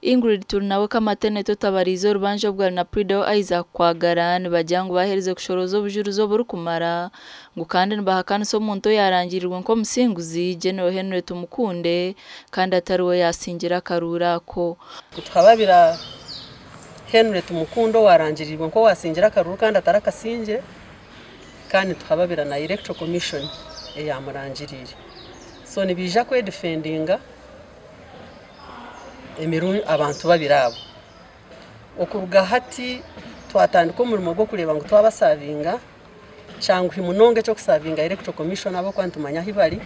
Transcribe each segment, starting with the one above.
Ingrid Turnawe kamatene totabarizo rubanje bwa na Prido Isaac Kwagara bajyango bahereze kushorozo bujuruzo buri kumara ngo kandi bahakana so muntu yarangirirwe nko musinguzi General Henry Tumukunde kandi atariwe yasingira karura ko twababira Henry Tumukundo warangirirwe nko wasingira karura kandi atarakasinge kandi twababira na Electoral Commission yamurangirire so nibija kwe defendinga emiru abantu babirabo okuruga hati twatandika umurimo gwo kureba ngo twabasavinga cyangwa imunonge cyo kusavinga Electoral Commission abo kwantumanya hibari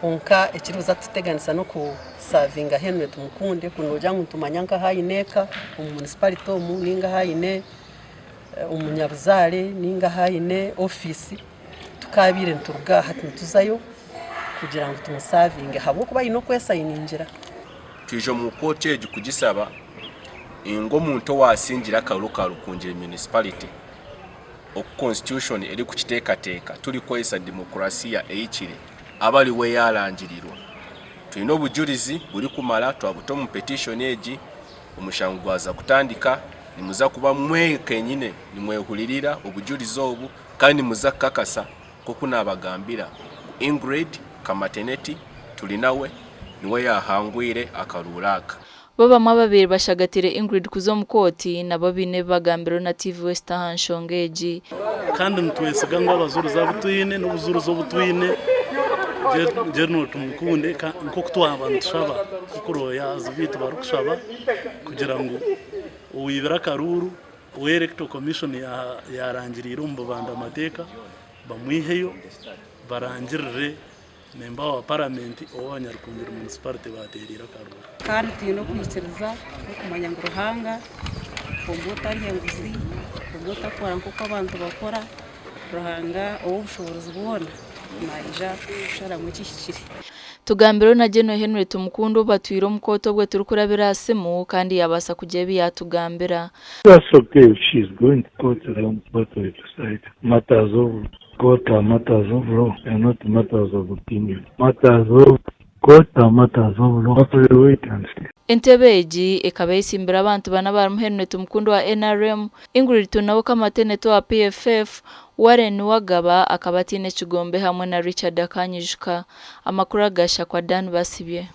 konka ekiruza tuteganisa no kusavinga Henry Tumukunde kunoja ntumanya nka hayineka municipality mu ninga hayine umunyabuzare ninga hayine office tukabire nturuga hati tuzayo kugira ngo tumusavinge habo kuba ino kwesayiningira tuje mu cottage kugisaba ingo muntu wasingira karuka rukungira municipality o constitution eri kukitekateka tuli kwesa demokrasia eichire abali we yarangirirwa tulino obujurizi buri kumala twabuto mu petition eji umushangwaza kutandika nimuza kuba mweke nyine nimwehulirira obujurizi obu kandi muza kakasa kokuna abagambira Ingrid Kamateneti tulinawe niwe yahangwire akaruraka baba mababiri bashagatire Ingrid kuzo mukoti nabo bine bagambiro na TV West Hanshongeji kandi ntwesiga ngo abazuru za butuyine n'ubuzuru zo butuyine General Tumukunde nko kutwaba ntushaba kuroya azubitu barukushaba kugira ngo uwibira karuru Electoral Commission yarangirira umbabanda amateka bamwiheyo barangirire memba wa parliament owanyarukundira municipality baterira karuru kandi tino kwikiriza kumanya ngo ruhanga kumbota rihenguzi kumbota kwara nko abantu bakora ruhanga ubushobozi bubona naija kushara mu kishikiri tugambiro na General Henry Tumukundo batwiro mukoto bwe turukurabira semu kandi yabasa kujebi yatugambira. That's okay if she's going to go to them but to decide matters of court are matters of law and not matters of opinion. Matters of court are matters of law. After wait and see. Entebeji ekabesimbira abantu bana ba Henry Tumukundo wa NRM Ingrid Turnawe kamatene to wa PFF Warren Wagaba akabatine Kigombe hamwe na Richard Akanyishka amakuru agasha kwa Dan Basibye.